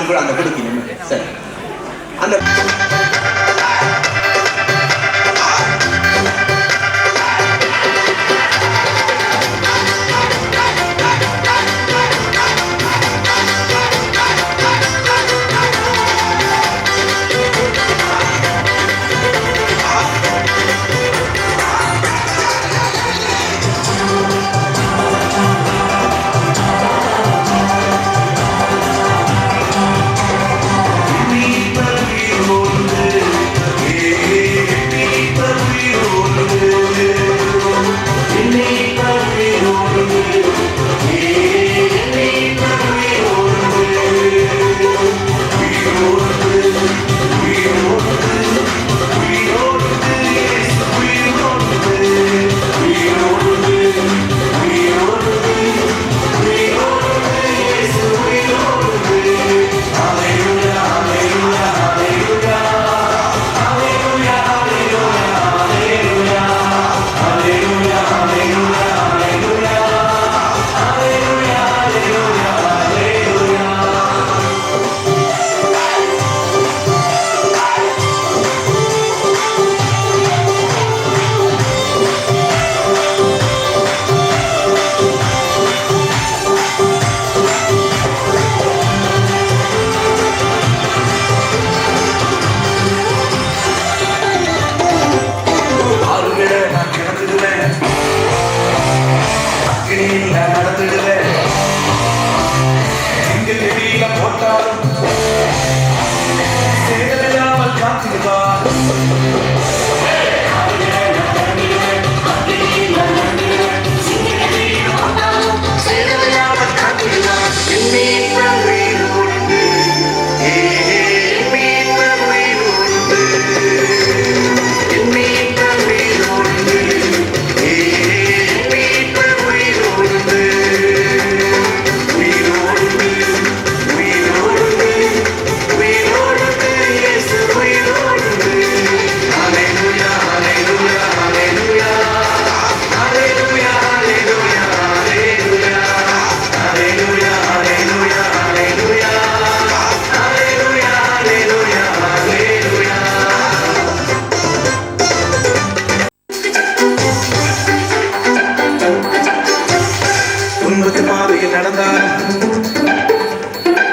கூட அந்த கொடுக்கி நின்று சரி அந்த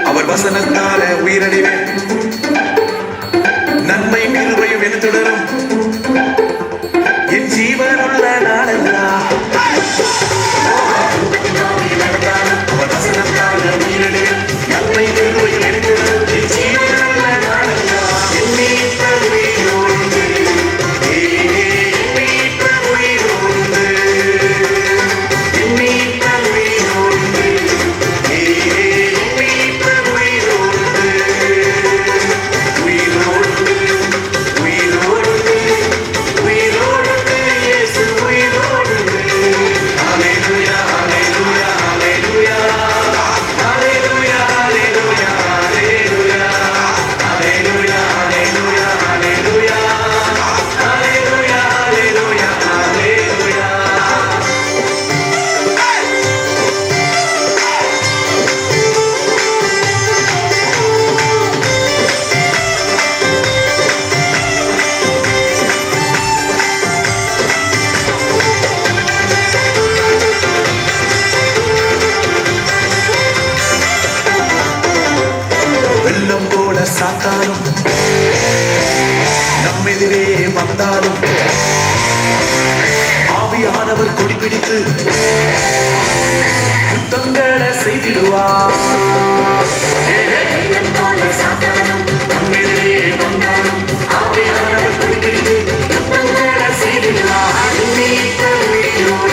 அவர் வசனத்தால உயிரடைவேன் நன்மை கிருபையும் என தொடரும் என் ஜீவனுள்ள நாளெல்லாம் அவர் வசனத்தால உயிரடைவேன் நன்மை கிருபையும் என தொடரும் என் ஜீவனுள்ள நாளெல்லாம் என் மீட்பர் உயிரோடு என் மீட்பர் உயிரோடு என் மீட்பர் உயிரோடு வெள்ளம் போல சாத்தாலும் நம்மெதிரே வந்தாலும் ஆவியானவர் கொடிபிடித்து யுத்தங்களை செய்திடுவார் நம்மெதிரே வந்தாலும் ஆவியானவர் கொடிபிடித்து யுத்தங்களை செய்திடுவார்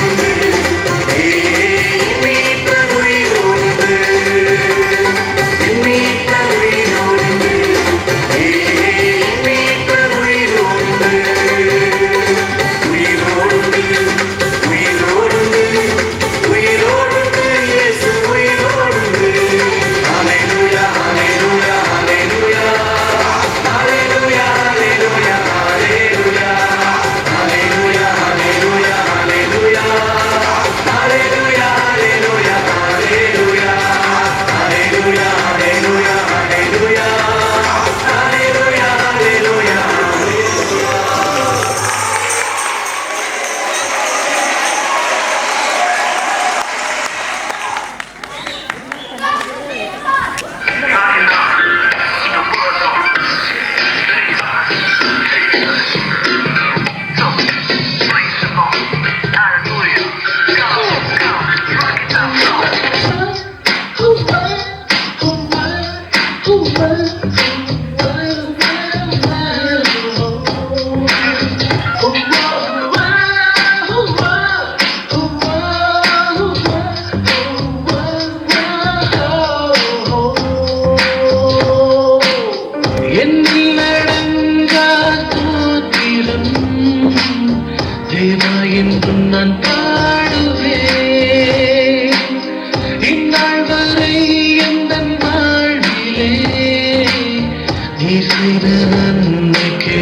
நீ செய்த நன்மைக்கே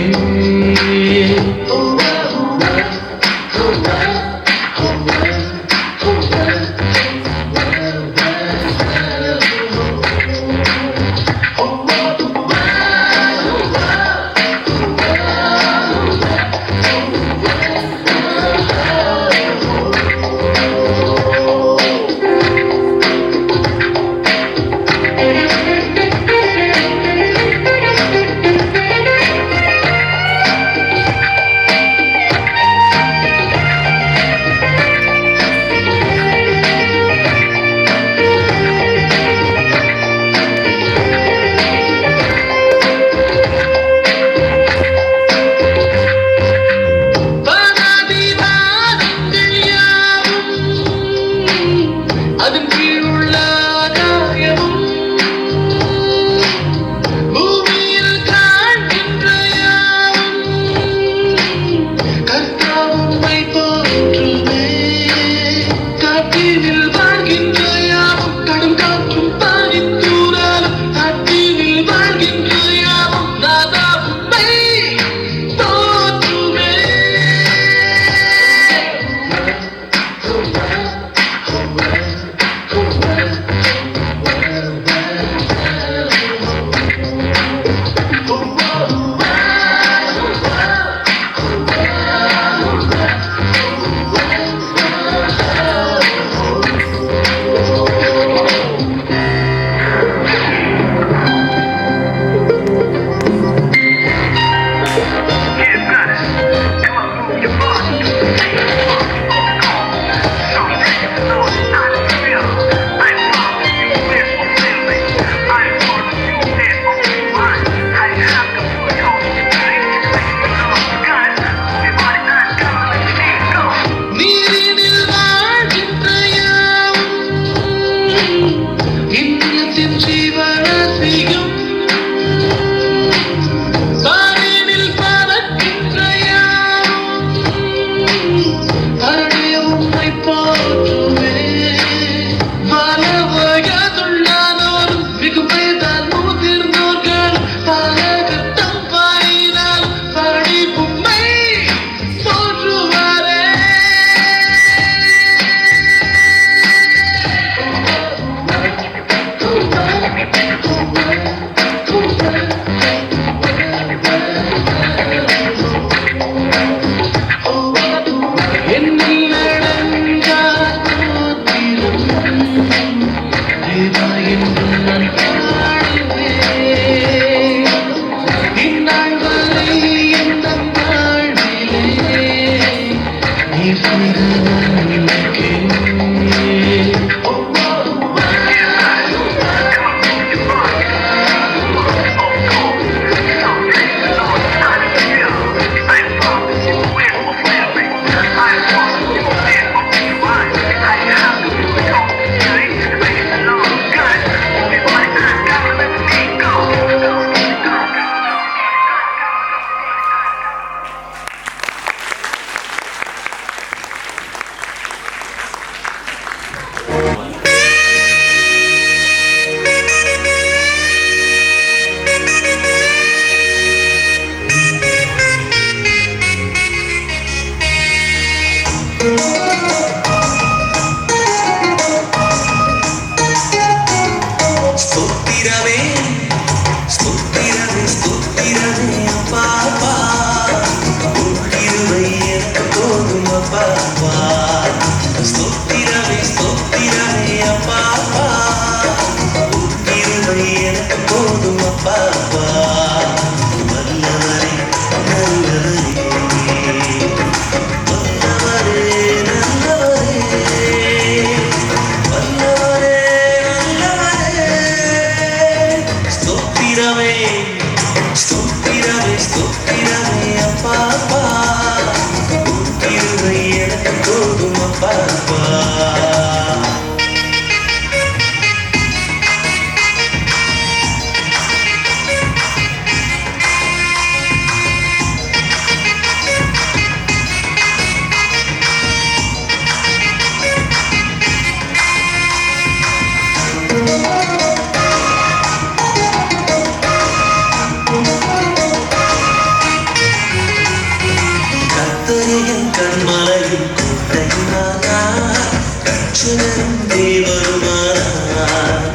தேவருமானார்.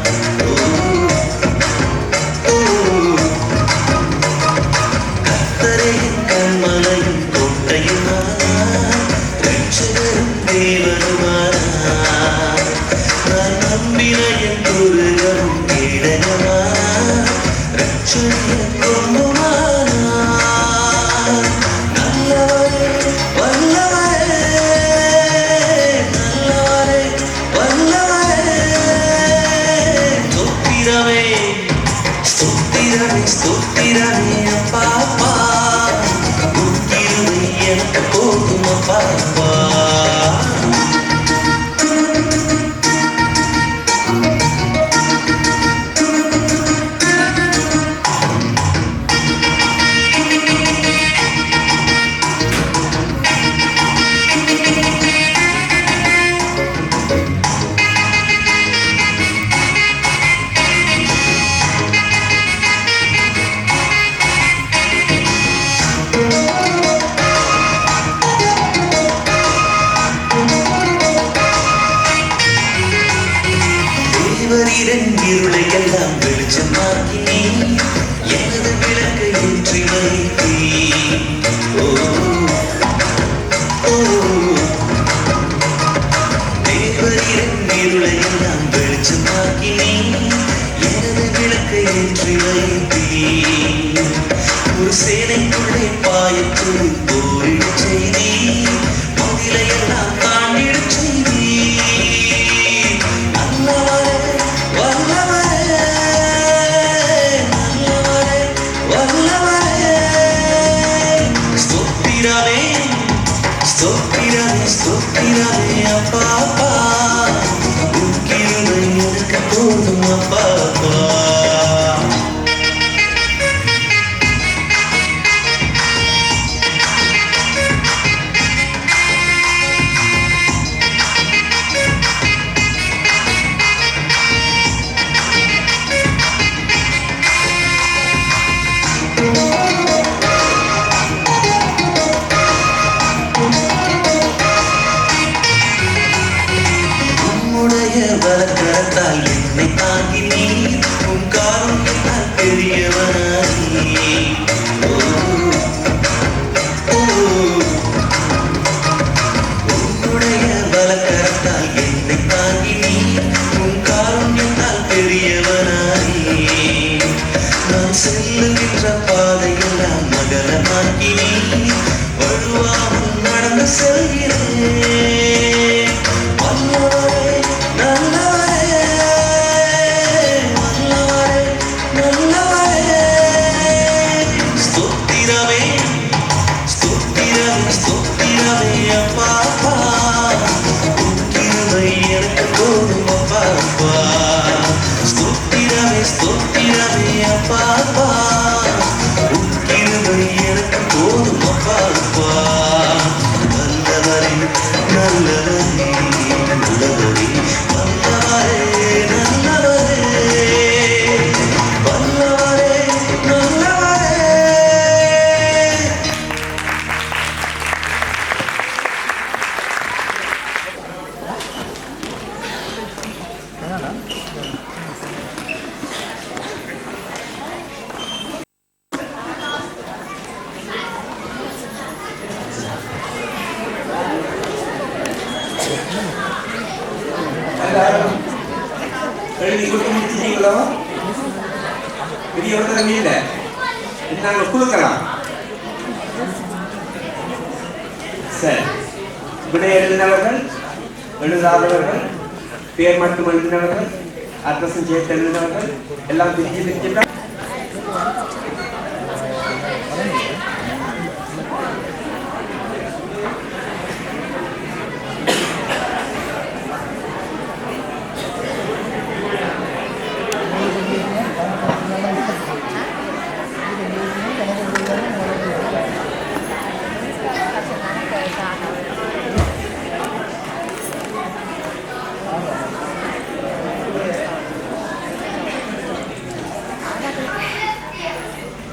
கர்த்தரையும் கண்மலையும் கோட்டையுமானார். ரட்சகரும் தேவருமானார். நான் நம்பின என் துருகம் கேடகமானார். ரட்சணிய கொம்புமானார். நல்லவரே வல்லவரே நல்லவரே வல்லவரே ஸ்தோத்திரமே ஸ்தோத்திரமே ஸ்தோத்திரமே அப்பாப்பா உன் கிருபை எனக்கு போதும் அப்பாப்பா. தேவரீரன் இருளை எல்லாம் வெளிச்சமாக்கி எனது விளக்கை ஏற்றி வைத்தீர். ஓ ஓ தேவரீரன் இருளை எல்லாம் வெளிச்சமாக்கி எனது விளக்கை ஏற்றி வைத்தீர். ஒரு சேனைக்குள்ளே பாயத்து போரிடச் செய்தீர். மதிலையெல்லாம் தாண்டிடச் செய்தீர். நல்லவரே வல்லவரே நல்லவரே வல்லவரே ஸ்தோத்திரமே ஸ்தோத்திரமே ஸ்தோத்திரமே அப்பாப்பா உன் கிருபை எனக்கு போதும் அப்பாப்பா. உம்முடைய வலக்கரத்தால் என்னை தாங்கி நீர். உன் காருண்யத்தால் பெரியவனாய். ஓ ஓ உம்முடைய வலக்கரத்தால் என்னை தாங்கி நீர். உன் காருண்யத்தால் பெரியவனாய். நான் செல்லுகின்ற பாதையெல்லாம் மகளமாக்கி நீர். வழுவாமல் நடந்து செல்கிறேன். வல்லவரே நல்லவரே வல்லவரே நல்லவரே ஸ்தோத்திரமே ஸ்தோத்திரமே ஸ்தோத்திரமே அப்பாப்பா உன் கிருபை எனக்கு போதும் அப்பாப்பா. ஸ்தோத்திரமே ஸ்தோத்திரமே அப்பாப்பா உன் கிருபை எனக்கு போதும் அப்பாப்பா. நல்லவரே நல்லவரே நல்லவரே வல்லவரே நல்லவரே வல்லவரே நல்லவரே. எழுதி கொடுத்து முடிச்சிட்டீங்களோ? விதியோட மீத நாங்கள் கொடுக்கலாம். சரி, விடை எழுதினவர்கள் எழுதாதவர்கள் பேர் மட்டும் எழுதினவர்கள் அட்ரஸும் சேர்த்து எழுதினவர்கள் எல்லாம் பிரிச்சுட்டா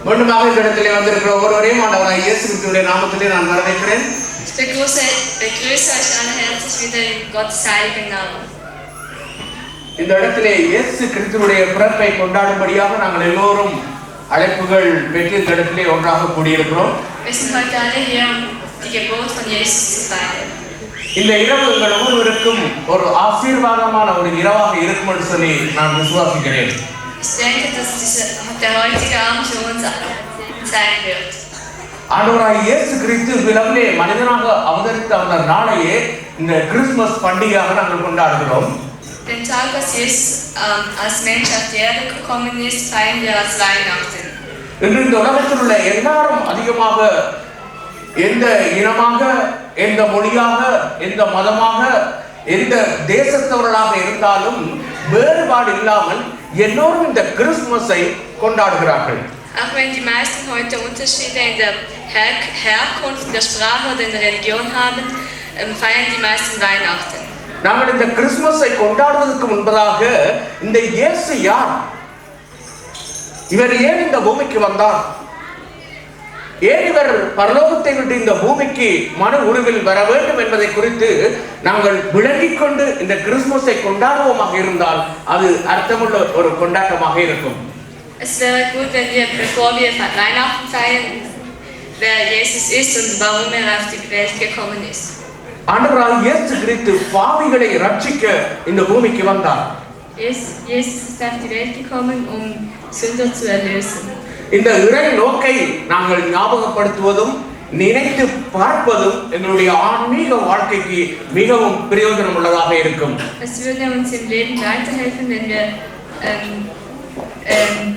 மீண்டுமாக இந்த இடத்திலே வந்திருக்கிற ஒவ்வொருவரையும் ஆண்டவராகிய இயேசு கிறிஸ்துவின் நாமத்திலே நான் வரவேற்கிறேன். Ich begrüße euch alle herzlich wieder in Gottes heiligen Namen. இந்த இடத்திலே இயேசு கிறிஸ்துவுடைய பிறப்பை கொண்டாடும்படியாக நாங்கள் எல்லோரும் அழைப்புகள் பெற்று இந்த இடத்திலே ஒன்றாக கூடியிருக்கிறோம். Wir sind heute alle hier, um die Geburt von Jesus zu feiern. இந்த இரவு எங்கள் ஒவ்வொருவருக்கும் ஒரு ஆசீர்வாதமான ஒரு இரவாக இருக்கும் என்று சொல்லி நான் விசுவாசிக்கிறேன். Ich denke, dass der heutige Abend für uns sein wird. ஆண்டவராகிய இயேசு கிறிஸ்து விலகிலே மனிதனாக அவதரித்த அந்த நாளையே இந்த கிறிஸ்துமஸ் பண்டிகையாக நாங்கள் கொண்டாடுகிறோம். Den Tag, als Jesus als Mensch auf die Erde gekommen ist, feiern wir als Weihnachten. இன்று இந்த உலகத்தில் உள்ள எல்லாரும் அதிகமாக எந்த இனமாக, எந்த மொழியாக, எந்த மதமாக, எந்த தேசத்தவர்களாக இருந்தாலும் வேறுபாடு இல்லாமல் எல்லோரும் இந்த கிறிஸ்துமஸை கொண்டாடுகிறார்கள். Auch wenn die meisten heute Unterschiede in der Herkunft, in der Sprache oder in der Religion haben, feiern die meisten Weihnachten. நாங்கள் இந்த கிறிஸ்துமஸை கொண்டாடுவதற்கு முன்பதாக இந்த இயேசு யார், இவர் ஏன் இந்த பூமிக்கு வந்தார், ஏன் இவர் பரலோகத்தை விட்டு இந்த பூமிக்கு மன உருவில் வர வேண்டும் என்பதை குறித்து நாங்கள் விளங்கிக் கொண்டு இந்த கிறிஸ்துமஸை கொண்டாடுவோமாக இருந்தால் அது அர்த்தமுள்ள ஒரு கொண்டாட்டமாக இருக்கும். Es wäre gut, wenn wir, bevor wir Weihnachten feiern, wer Jesus ist und warum auf die Welt gekommen ist. ஆண்டவராகிய இயேசு கிறிஸ்து பாவிகளை ரட்சிக்க இந்த பூமிக்கு வந்தார். Jesus ist auf die Welt gekommen, um Sünder zu erlösen. இந்த இறை நோக்கை நாங்கள் ஞாபகப்படுத்துவதும் நினைத்து பார்ப்பதும் எங்களுடைய ஆன்மீக வாழ்க்கைக்கு மிகவும் பிரயோஜனம் உள்ளதாக இருக்கும். Es würde uns im Leben weiterhelfen, wenn wir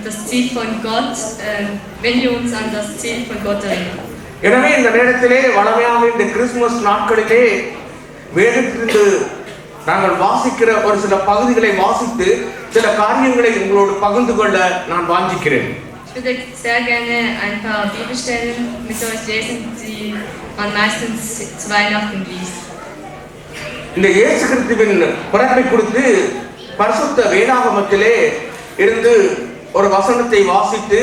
das Ziel von Gott, wenn wir uns an das Ziel von Gott erinnern. எனவே இந்த நேரத்திலே வளமையாக இந்த கிறிஸ்துமஸ் நாட்களிலே வேதத்திலிருந்து நாங்கள் வாசிக்கிற ஒரு சில பகுதிகளை வாசித்து சில காரியங்களை உங்களோடு பகிர்ந்து கொள்ள நான் வாஞ்சிக்கிறேன். Ich würde sehr gerne ein paar Bibelstellen mit euch lesen, die man meistens zu Weihnachten liest. இந்த இயேசு கிறிஸ்துவின் பிறப்பை குறித்து பரிசுத்த வேதாகமத்திலே இருந்து ஒரு வசனத்தை வாசித்து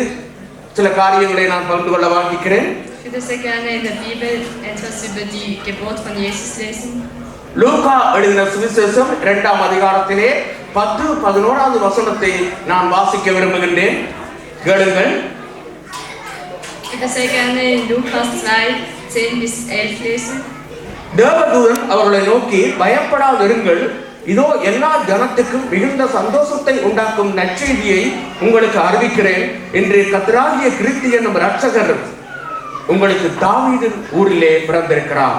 சில காரியங்களை நான் பகிர்ந்து கொள்ள வாஞ்சிக்கிறேன். Ich würde sehr gerne in der Bibel etwas über die Geburt von Jesus lesen. லூக்கா எழுதின சுவிசேஷம் 2ஆம் அதிகாரத்திலே 10-11வது வசனத்தை நான் வாசிக்க விரும்புகின்றேன். கேளுங்கள். Ich würde sehr gerne in Lukas 2:10-11 lesen. தேவதூதன் அவர்களை நோக்கி, பயப்படாதிருங்கள், இதோ எல்லா ஜனத்துக்கும் மிகுந்த சந்தோஷத்தை உண்டாக்கும் நற்செய்தியை உங்களுக்கு அறிவிக்கிறேன் என்று கர்த்தராகிய கிறிஸ்து என்னும் இரட்சகர் உங்களுக்கு தாவீதின் ஊரிலே பிறந்திருக்கிறார்.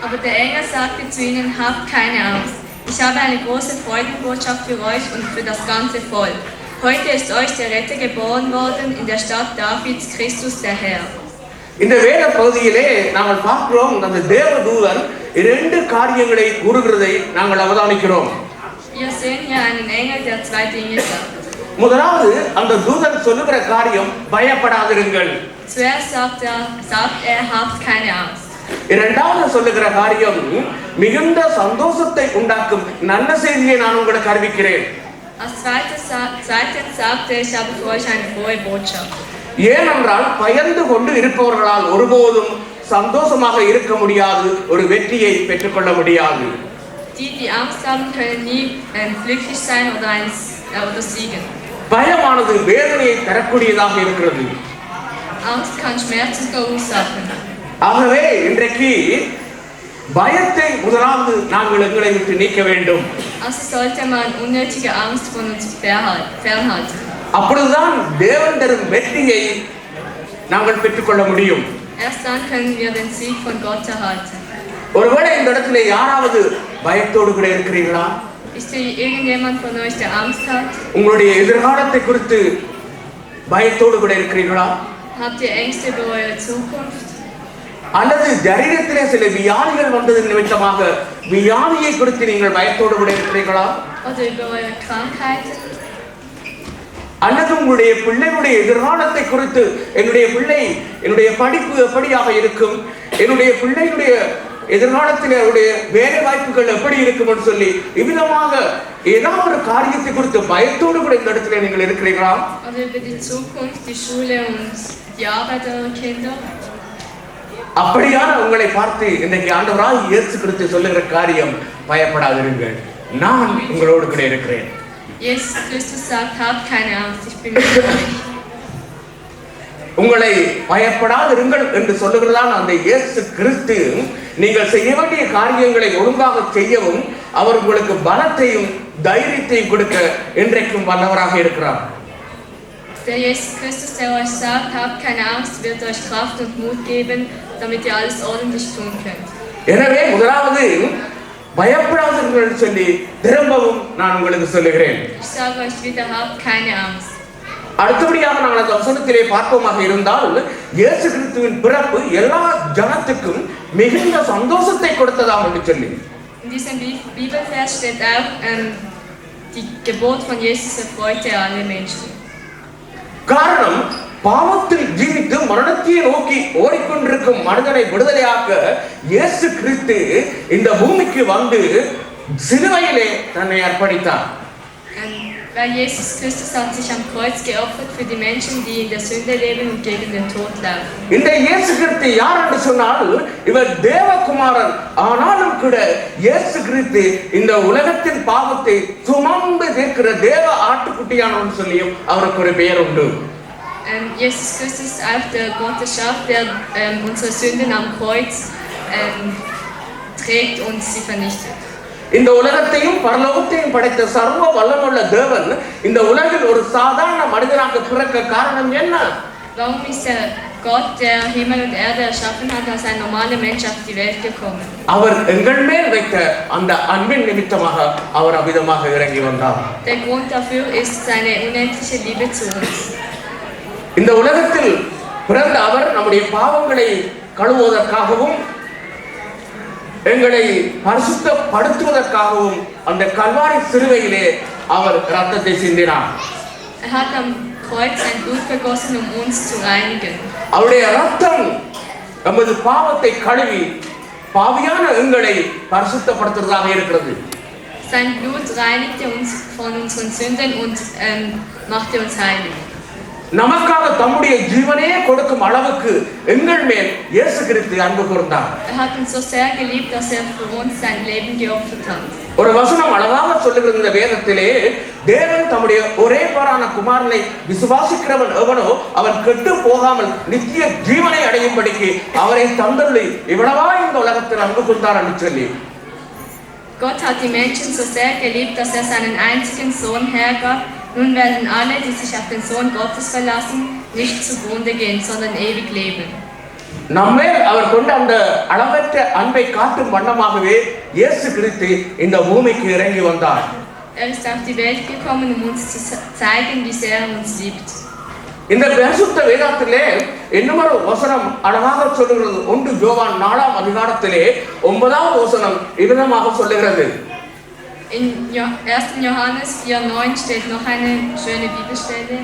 Aber der Engel sagte zu ihnen: Habt keine Angst. Ich habe eine große Freudenbotschaft für euch und für das ganze Volk. Heute ist euch der Retter geboren worden in der Stadt Davids, Christus der Herr. இந்த வேத பகுதியிலே நாங்கள் பார்க்கிறோம், அந்த தேவதூதன் 2 காரியங்களை கூறுகிறதை நாங்கள் அவதானிக்கிறோம். Wir sehen hier einen Engel, der 2 Dinge sagt. முதலாவது, அந்த தூதன் சொல்லுகிற காரியம் பயப்படாதிருங்கள். Zuerst sagt er, habt keine Angst. இரண்டாவது சொல்லுகிற காரியம் மிகுந்த சந்தோஷத்தை உண்டாக்கும் நல்ல செய்தியை நான் உங்களுக்கு அறிவிக்கிறேன். Als zweitens sagt er, ich habe für euch eine frohe Botschaft. ஏனென்றால் பயந்து கொண்டு இருப்பவர்களால் ஒருபோதும் சந்தோஷமாக இருக்க முடியாது, ஒரு வெற்றியை பெற்றுக்கொள்ள முடியாது. Die Angst haben, können nie glücklich sein oder siegen. பயமானது வேதனையை தரக்கூடியதாக இருக்கிறது. Angst kann Schmerzen verursachen. ஆகவே இன்றைக்கு பயத்தை முதலாவது நாங்கள் எங்களை விட்டு நீக்க வேண்டும். Also sollte man unnötige Angst von uns fernhalten. அப்பொழுதுதான் தேவன் தரும் வெற்றியை நாங்கள் பெற்றுக்கொள்ள முடியும். Erst dann können wir den Sieg von Gott erhalten. ஒருவேளை இந்த இடத்துல யாராவது பயத்தோடு கூட இருக்கிறீர்களா? Ist hier irgendjemand von euch, der Angst hat? உங்களுடைய எதிர்காலத்தை குறித்து பயத்தோடு கூட இருக்கிறீர்களா? Habt ihr Ängste über eure Zukunft? அல்லது சரீரத்திலே சில வியாதிகள் வந்தது நிமித்தமாக வியாதியை குறித்து நீங்கள் பயத்தோடு கூட இருக்கிறீர்களா? Oder über eure Krankheiten? அல்லது உங்களுடைய பிள்ளைகளுடைய எதிர்காலத்தை குறித்து, என்னுடைய படிப்பு எப்படியாக இருக்கும், என்னுடைய பிள்ளைகளுடைய எதிர்காலத்தில் அவருடைய வேலை வாய்ப்புகள் எப்படி இருக்கும் என்று சொல்லி இவ்விதமாக ஏதாவது ஒரு காரியத்தை குறித்து பயத்தோடு கூட இந்த இடத்துல நீங்கள் இருக்கிறீர்களா? Oder über die Zukunft, die Schule und die Arbeit eurer Kinder? அப்படியான உங்களை பார்த்து இன்றைக்கு ஆண்டவராகிய இயேசு கிறிஸ்து சொல்லுகிற காரியம், பயப்படாதிருங்கள். நான் உங்களோடு கூட இருக்கிறேன். Jesus Christus sagt, habt keine Angst, ich bin mit euch. உங்களை பயப்படாதிருங்கள் என்று சொல்லுகிறதான அந்த இயேசு கிறிஸ்து நீங்கள் செய்ய வேண்டிய காரியங்களை ஒழுங்காக செய்யவும் அவர் உங்களுக்கு பலத்தையும் தைரியத்தையும் கொடுக்க இன்றைக்கும் வல்லவராக இருக்கிறார். Der Jesus Christus, der euch sagt, habt keine Angst, wird euch Kraft und Mut geben, damit ihr alles ordentlich tun könnt. எனவே முதலாவது பயப்படாதீர்கள் சொல்லி திரும்பவும் நான் உங்களுக்கு சொல்லுகிறேன். Ich sage euch wieder, habt keine Angst. அடுத்தபடியாக நாங்கள் அந்த வசனத்திலே பார்ப்போமாக இருந்தால் இயேசு கிறிஸ்துவின் பிறப்பு எல்லா ஜனத்துக்கும் மிகுந்த சந்தோஷத்தை கொடுத்ததாம் என்று சொல்லி In diesem Bibelvers steht auch, die Geburt von Jesus erfreute alle Menschen. காரணம் பாவத்தில் ஜீவித்து மரணத்தை நோக்கி ஓடிக்கொண்டிருக்கும் மனிதனை விடுதலையாக்க இயேசு கிறிஸ்து இந்த பூமிக்கு வந்து சிலுவையிலே தன்னை அர்ப்பணித்தார். Weil Jesus Christus hat sich am Kreuz geopfert für die Menschen, die in der Sünde leben und gegen den Tod laufen. இந்த இயேசு கிறிஸ்து யார் என்று சொன்னால் இவர் தேவகுமாரன். ஆனாலும் கூட இயேசு கிறிஸ்து இந்த உலகத்தின் பாவத்தை சுமந்து தீர்க்கிற தேவ ஆட்டுக்குட்டியானவன் சொல்லியும் அவருக்கு ஒரு பெயர் உண்டு. Jesus Christus ist auch der Gottes Schaf, der unsere Sünden am Kreuz trägt und sie vernichtet. இந்த உலகத்தையும் பரலோகத்தையும் படைத்த சர்வ வல்லமுள்ள தேவன் இந்த உலகில் ஒரு சாதாரண மனிதனாக பிறக்க காரணம் என்ன? Warum ist der Gott, der Himmel und Erde erschaffen hat, als ein normaler Mensch auf die Welt gekommen? அவர் எங்கள் மேல் வைத்த அந்த அன்பின் நிமித்தமாக அவர் அவிதமாக இறங்கி வந்தார். Der Grund dafür ist seine unendliche Liebe zu uns. இந்த உலகத்தில் பிறந்த அவர் நம்முடைய பாவங்களை கழுவுவதற்காகவும் எங்களை பரிசுத்தப்படுத்துவதற்காகவும் அந்த கல்வாரி சிலுவையிலே அவர் ரத்தத்தை சிந்தினார். Hat am Kreuz sein Blut vergossen, um uns zu reinigen. அவருடைய ரத்தம் நமது பாவத்தை கழுவி பாவியான எங்களை பரிசுத்தப்படுத்துவதாக இருக்கிறது. Sein Blut reinigte uns von unseren Sünden und machte uns heilig. நமக்காக தம்முடைய ஜீவனே கொடுக்கும் அளவுக்கு எங்கள் மேல் இயேசு கிறிஸ்து அன்பு கூர்ந்தார். Hat uns so sehr geliebt, dass für uns sein Leben geopfert hat. ஒரு வசனம் அழகாக சொல்லுகிற இந்த வேதத்திலே தேவன் தம்முடைய ஒரே பேரான குமாரனை விசுவாசிக்கிறவன் எவனோ அவன் கெட்டு போகாமல் நித்திய ஜீவனை அடையும்படிக்கு அவரை தந்தருளி இவ்வளவா இந்த உலகத்தில் அன்பு கூர்ந்தார் என்று சொல்லி Gott hat die Menschen so sehr geliebt, dass seinen einzigen Sohn hergab. Nun werden alle, die sich auf den Sohn Gottes verlassen, nicht zugrunde gehen, sondern ewig leben. நம்மேல் அவர் கொண்ட அந்த அளவற்ற அன்பை காட்டும் வண்ணமாகவே இயேசு கிறிஸ்து இந்த பூமிக்கு இறங்கி வந்தார். Ist auf die Welt gekommen, um uns zu zeigen, wie sehr er uns liebt. இந்த பரிசுத்த வேதத்திலே இன்னொரு வசனம் அழகாக சொல்லுகிறது. 1 யோவான் 4ஆம் அதிகாரத்திலே 9வது வசனம் இவ்விதமாக சொல்லுகிறது. In 1. Johannes 4,9 steht noch eine schöne Bibelstelle.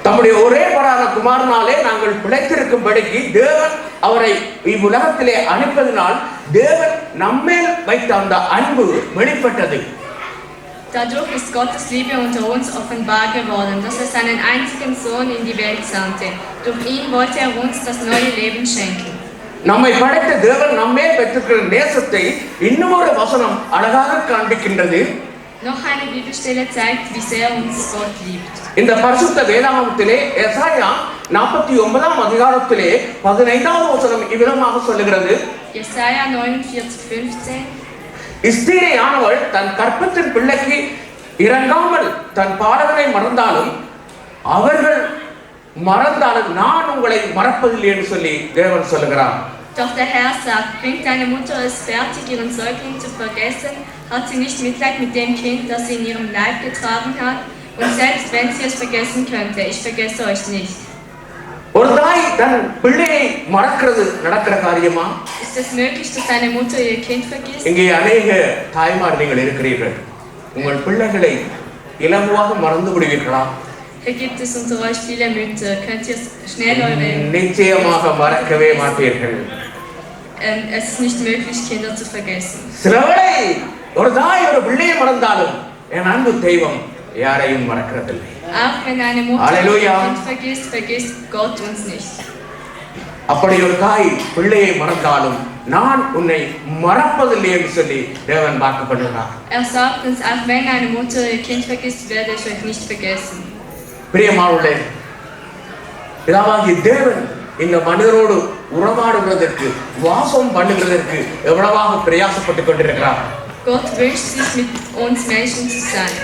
தம்முடைய ஒரே பேரான குமாரனாலே நாங்கள் பிழைத்திருக்கும்படிக்கு தேவன் அவரை இவ்வுலகத்திலே அனுப்பதினால் தேவன் நம்மேல் வைத்த அந்த அன்பு வெளிப்பட்டது. Dadurch ist Gottes Liebe unter uns offenbar geworden, dass er seinen einzigen Sohn in die Welt sandte. Durch ihn wollte er uns das neue Leben schenken. நம்மை படைத்த தேவன் நம்மேல் வைத்திருக்கிற நேசத்தை இன்னும் ஒரு வசனம் அழகாக காண்பிக்கின்றது. Noch eine Bibelstelle zeigt, wie sehr uns Gott liebt. இந்த பரிசுத்த வேதாகமத்திலே எசாயா 49ஆம் அதிகாரத்திலே 15வது வசனம் இவ்விதமாக சொல்லுகிறது. Jesaja 49,15. ஸ்திரீயானவள் தன் கற்பத்தின் பிள்ளைக்கு இறங்காமல் தன் பாலகனை மறந்தாலும் அவர்கள் மறந்தாலும் நான் உங்களை மறப்பதில்லை என்று சொல்லி தேவன் சொல்லுகிறார். Doch der Herr sagt, bringt deine Mutter es fertig, ihren Säugling zu vergessen, hat sie nicht Mitleid mit dem Kind, das sie in ihrem Leib getragen hat, und selbst wenn sie es vergessen könnte, ich vergesse euch nicht. ஒரு தாய் தன் பிள்ளையை மறக்கிறது நடக்கிற காரியமா? Ist es möglich, dass eine Mutter ihr Kind vergisst? இங்கே அநேக தாய்மார் நீங்கள் இருக்கிறீர்கள். உங்கள் பிள்ளைகளை இலகுவாக மறந்து விடுவீர்களா? Hier gibt es unter euch viele Mütter. Könnt ihr schnell eure... நிச்சயமாக மறக்கவே மாட்டீர்கள். Es ist nicht möglich, Kinder zu vergessen. சிலவேளை ஒரு தாய் ஒரு பிள்ளையை மறந்தாலும் என் அன்பு தெய்வம் யாரையும் மறக்கிறதில்லை. Auch wenn eine Mutter Halleluja. ein Kind vergisst, vergisst Gott uns nicht. அப்படி ஒரு தாய் பிள்ளையை மறந்தாலும் நான் உன்னை மறப்பதில்லை என்று சொல்லி தேவன் வாக்கு பண்ணுகிறார். sagt uns, auch wenn eine Mutter ihr Kind vergisst, werde ich euch nicht vergessen. பிரியமானவர்களே, பிதாவாகிய தேவன் இந்த மனிதரோடு உறவாடுவதற்கு வாசம் பண்ணுவதற்கு எவ்வளவாக பிரயாசப்பட்டுக் கொண்டிருக்கிறார். Gott wünscht sich mit uns Menschen zu sein.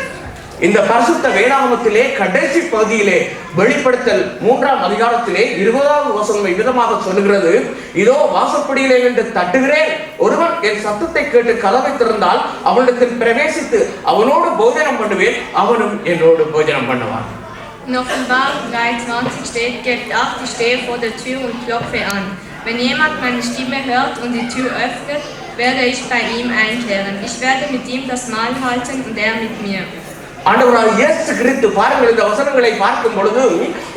இந்த பரிசுத்த வேதாகமத்திலே கடைசி பகுதியிலே வெளிப்படுத்தல் 3ஆம் அதிகாரத்திலே 20வது வசனம் விதமாக சொல்லுகிறது, இதோ வாசற்படியிலே நின்று தட்டுகிறேன், ஒருவன் என் சத்தத்தை கேட்டு கதவை திறந்தால் அவனிடத்தில் பிரவேசித்து அவனோடு போஜனம் பண்ணுவேன், அவனும் என்னோடு போஜனம் பண்ணுவான். In Offenbarung 3,20 steht, gebt acht, ich stehe vor der Tür und klopfe an. Wenn jemand meine Stimme hört und die Tür öffnet, werde ich bei ihm einkehren. Ich werde mit ihm das Mahl halten und er mit mir. ஆண்டவராக இயேசு கிறிஸ்து பாருங்கள், இந்த வசனங்களை பார்க்கும் பொழுது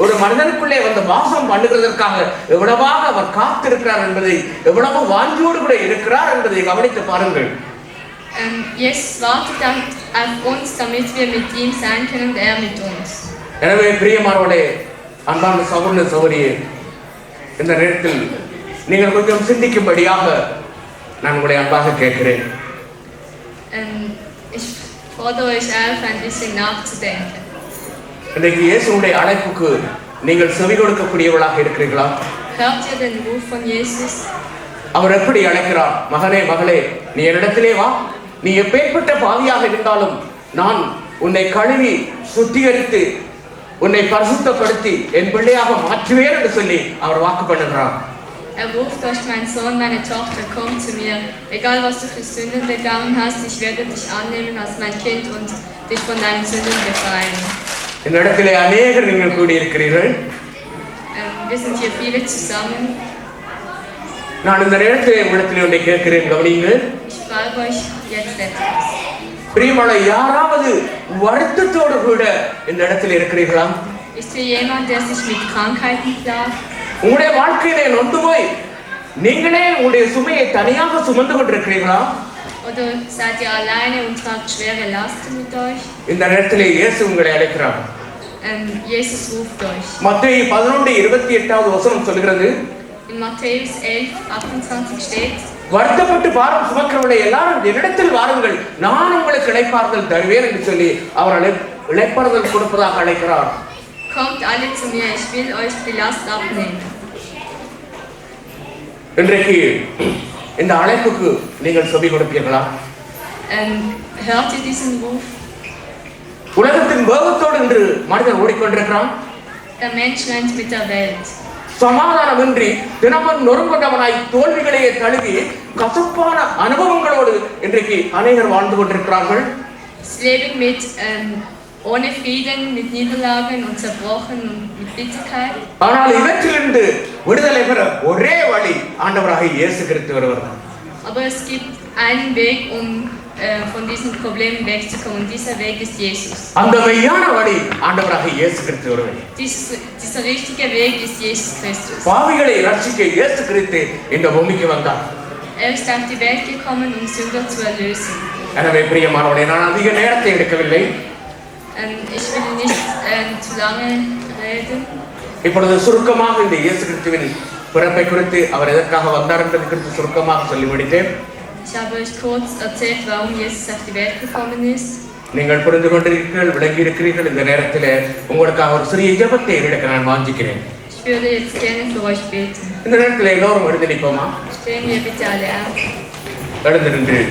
ஒரு மனிதனுக்குள்ளே வந்து வாசம் பண்ணுகிறதற்காக எவ்வளவாக அவர் காத்திருக்கிறார் என்பதை, எவ்வளவு வாஞ்சோடு கூட இருக்கிறார் என்பதை கவனித்து பாருங்கள். Jesus wartet auf uns, damit wir mit ihm sein können und er mit uns. எனவே பிரியமானவர்களே, அன்பான சகோதர சகோதரியே, இந்த நேரத்தில் நீங்கள் கொஞ்சம் சிந்திக்கும்படியாக நான் உங்களை அன்பாக கேட்கிறேன். Ich fordere euch auf, ein bisschen nachzudenken. இன்றைக்கு இயேசுவுடைய அழைப்புக்கு நீங்கள் செவி கொடுக்கக்கூடியவர்களாக இருக்கிறீர்களா? Hört ihr den Ruf von Jesus? அவர் எப்படி அழைக்கிறார்? மகனே மகளே, நீ என்னிடத்திலே வா, நீ எப்பேற்பட்ட பாவியாக இருந்தாலும் நான் உன்னை கழுவி சுத்திகரித்து உன்னை பரிசுத்தப்படுத்தி என் பிள்ளையாக மாற்றுவேன் என்று சொல்லி அவர் வாக்கு பண்ணுகிறார். ruft euch, mein Sohn, meine Tochter, komm zu mir. Egal was du für Sünden begangen hast, ich werde dich annehmen als mein Kind und dich von deinen Sünden befreien. இந்த இடத்திலே அநேகர் நீங்கள் கூடியிருக்கிறீர்கள். Wir sind hier viele zusammen. நான் இந்த நேரத்திலே உங்களிடத்திலே ஒன்றை கேட்கிறேன், கவனியுங்கள். Ich frage euch jetzt etwas. பிரியமான யாராவது வருத்தத்தோடு கூட இந்த இடத்தில் இருக்கிறீர்களா? Ist hier jemand, der sich mit Krankheiten plagt? உங்களுடைய வாழ்க்கையிலே நொந்து போய் நீங்களே உங்களுடைய சுமையை தனியாக சுமந்து கொண்டிருக்கிறீர்களா? Oder seid ihr alleine und tragt schwere Lasten mit euch? இந்த நேரத்திலே இயேசு உங்களை அழைக்கிறார். Jesus ruft euch. மத்தேயு 11:28வது வசனம் சொல்கிறது, In Matthäus 11:28 steht, வருத்தப்பட்டு பாரம் சுமக்கிறவர்களை எல்லாரும் என்னிடத்தில் வாருங்கள், நான் உங்களுக்கு இளைப்பாறுதல் தருவேன் என்று சொல்லி அவர் இளைப்பாறுதல் கொடுப்பதாக அழைக்கிறார். Kommt alle zu mir, ich will euch die Last abnehmen. இன்றைக்கு இந்த அழைப்புக்கு நீங்கள் செவி கொடுப்பீர்களா? Hört ihr diesen Ruf? உலகத்தின் வேகத்தோடு இன்று மனிதன் ஓடிக்கொண்டிருக்கிறான். Der Mensch rennt mit der Welt. சமாதானமின்றி தினமும் நொறுங்கொண்டவனாய் தோல்விகளையே தழுவி கசப்பான அனுபவங்களோடு இன்றைக்கு அநேகர் வாழ்ந்து கொண்டிருக்கிறார்கள். Sie leben ohne Frieden, mit Niederlagen und zerbrochen und mit Bitterkeit. ஆனால் இவற்றிலிருந்து விடுதலை பெற ஒரே வழி ஆண்டவராக இயேசு கிறிஸ்து வருவார். Aber es gibt einen Weg, von diesen Problemen wegzukommen. Dieser Weg ist Jesus. அந்த மெய்யான வழி ஆண்டவராக இயேசு கிறிஸ்து வருவார். Dieser richtige Weg ist Jesus Christus. பாவிகளை ரட்சிக்க இயேசு கிறிஸ்து இந்த பூமிக்கு வந்தார். Ist auf die Welt gekommen, Sünder zu erlösen. எனவே பிரியமானவர்களே, நான் அதிக நேரத்தை எடுக்கவில்லை. Ich will nicht zu lange reden. இப்பொழுது சுருக்கமாக இந்த இயேசு கிறிஸ்துவின் பிறப்பை குறித்து அவர் எதற்காக வந்தார் என்பது குறித்து சுருக்கமாக சொல்லி முடித்தேன். Ich habe euch kurz erzählt, warum Jesus auf die Welt gekommen ist. நீங்கள் புரிந்து கொண்டிருக்கிறீர்கள், விளங்கி இருக்கிறீர்கள். இந்த நேரத்தில் உங்களுக்காக ஒரு சிறிய ஜெபத்தை எடுக்க நான் வாஞ்சிக்கிறேன். Ich würde jetzt gerne für euch beten. இந்த நேரத்தில் எல்லோரும் எழுந்து நிற்போமா? Stehen wir bitte alle auf. எழுந்து நின்று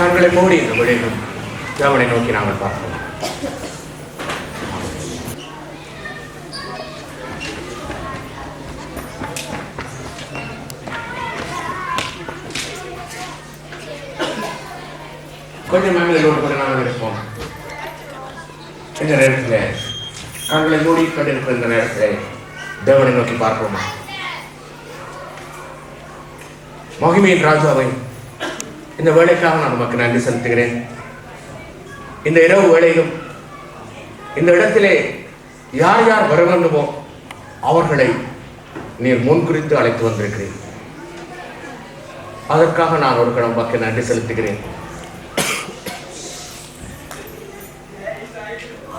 கண்களை மூடி இந்த வழியிலும் தேவனை நோக்கி நாங்கள் பார்ப்போம். கொஞ்சம் மேங்களோடு கூட நாங்கள் இருப்போம். இந்த நேரத்தில் கண்களை மூடி கொண்டிருக்கிற இந்த நேரத்தில் தேவனை நோக்கி பார்ப்போமா? மகிமையின் ராஜாவை, இந்த வேலைக்காக நான் நமக்கு நன்றி செலுத்துகிறேன். இந்த இரவு வேளையிலும் இந்த இடத்திலே யார் யார் வர வேண்டுமோ அவர்களை நீர் முன்குறித்து அழைத்து வந்திருக்கிறேன். அதற்காக நான் ஒரு கணம் நமக்கு நன்றி செலுத்துகிறேன்.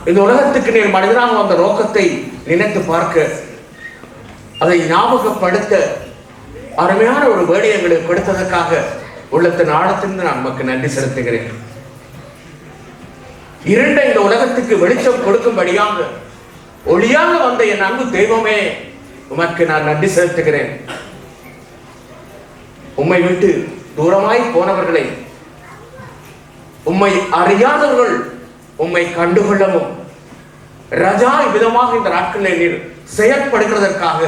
இந்த உலகத்துக்கு நீர் மனிதனாக வந்த நோக்கத்தை நினைத்து பார்க்க, அதை ஞாபகப்படுத்த அருமையான ஒரு வேலை எங்களுக்கு கொடுத்ததற்காக உள்ளத்தின் ஆழத்திலிருந்து நான் நமக்கு நன்றி செலுத்துகிறேன். இருண்ட இந்த உலகத்துக்கு வெளிச்சம் கொடுக்கும்படியாக ஒளியாக வந்த என் அன்பு தெய்வமே, உமக்கு நான் நன்றி செலுத்துகிறேன். உம்மை விட்டு தூரமாய் போனவர்களை, உம்மை அறியாதவர்கள் உம்மை கண்டுகொள்ளவும் ரஜா விதமாக இந்த நாட்களில் நீர் செயற்படுகிறதற்காக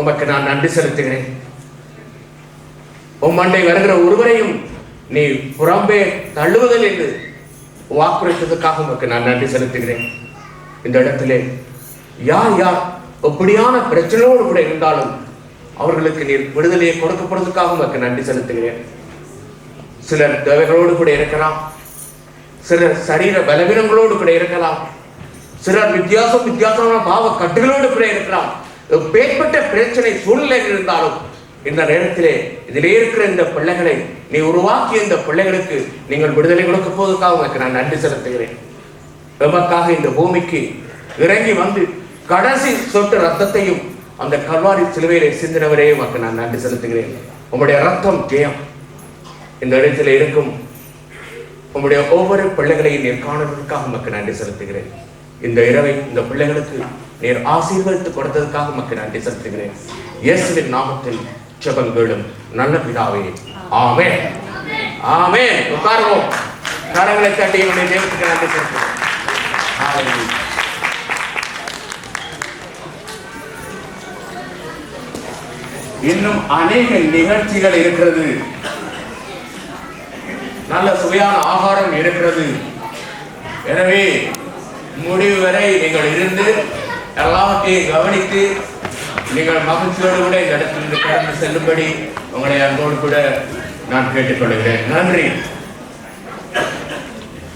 உமக்கு நான் நன்றி செலுத்துகிறேன். உம்மண்டை வருகிற ஒருவரையும் நீ புறம்பே தள்ளுவதில் என்று வாக்குறுத்ததுக்காக உமக்கு நான் நன்றி செலுத்துகிறேன். இந்த இடத்திலே யார் யார் எப்படியான பிரச்சனையோடு கூட இருந்தாலும் அவர்களுக்கு நீர் விடுதலையை கொடுக்கப்படுவதற்காக உமக்கு நன்றி செலுத்துகிறேன். சிலர் தேவைகளோடு கூட இருக்கலாம், சிலர் சரீர பலவீனங்களோடு கூட இருக்கலாம், சிலர் வித்தியாசமான பாவ கட்டுகளோடு கூட இருக்கலாம். எப்பேற்பட்ட பிரச்சனை சூழ்நிலை இருந்தாலும் இந்த நேரத்திலே இதிலே இருக்கிற இந்த பிள்ளைகளை நீ உருவாக்கிய இந்த பிள்ளைகளுக்கு நீங்கள் விடுதலை கொடுக்க போவதற்காக உனக்கு நான் நன்றி செலுத்துகிறேன். எமக்காக இந்த பூமிக்கு இறங்கி வந்து கடைசி சொட்டு ரத்தத்தையும் அந்த கல்வாரி சிலுவையிலே சிந்தினவரே உனக்கு நான் நன்றி செலுத்துகிறேன். உங்களுடைய ரத்தம் ஜெயம். இந்த இடத்திலே இருக்கும் உங்களுடைய ஒவ்வொரு பிள்ளைகளையும் நீர் காணுவதற்காக உமக்கு நன்றி செலுத்துகிறேன். இந்த இரவை இந்த பிள்ளைகளுக்கு நீர் ஆசீர்வதித்து கொடுத்ததற்காக உமக்கு நன்றி செலுத்துகிறேன். இயேசுவின் நாமத்தில் ஜெபம் கேளும் நல்ல பிதாவே, ஆமென். ஆமென். உட்காருவோம். கரங்களை தட்டி என்னுடைய தேவனுக்கு நன்றி செலுத்துகிறேன். ஹல்லேலூயா. இன்னும் அநேக நிகழ்ச்சிகள் இருக்கிறது, நல்ல சுவையான ஆகாரம் இருக்கிறது. எனவே முடிவு வரை நீங்கள் இருந்து எல்லாவற்றையும் கவனித்து நீங்கள் மகிழ்ச்சியோடு கூட இந்த இடத்திலிருந்து கடந்து செல்லும்படி உங்களை அன்போடு கூட நான் கேட்டுக்கொள்கிறேன். நன்றி.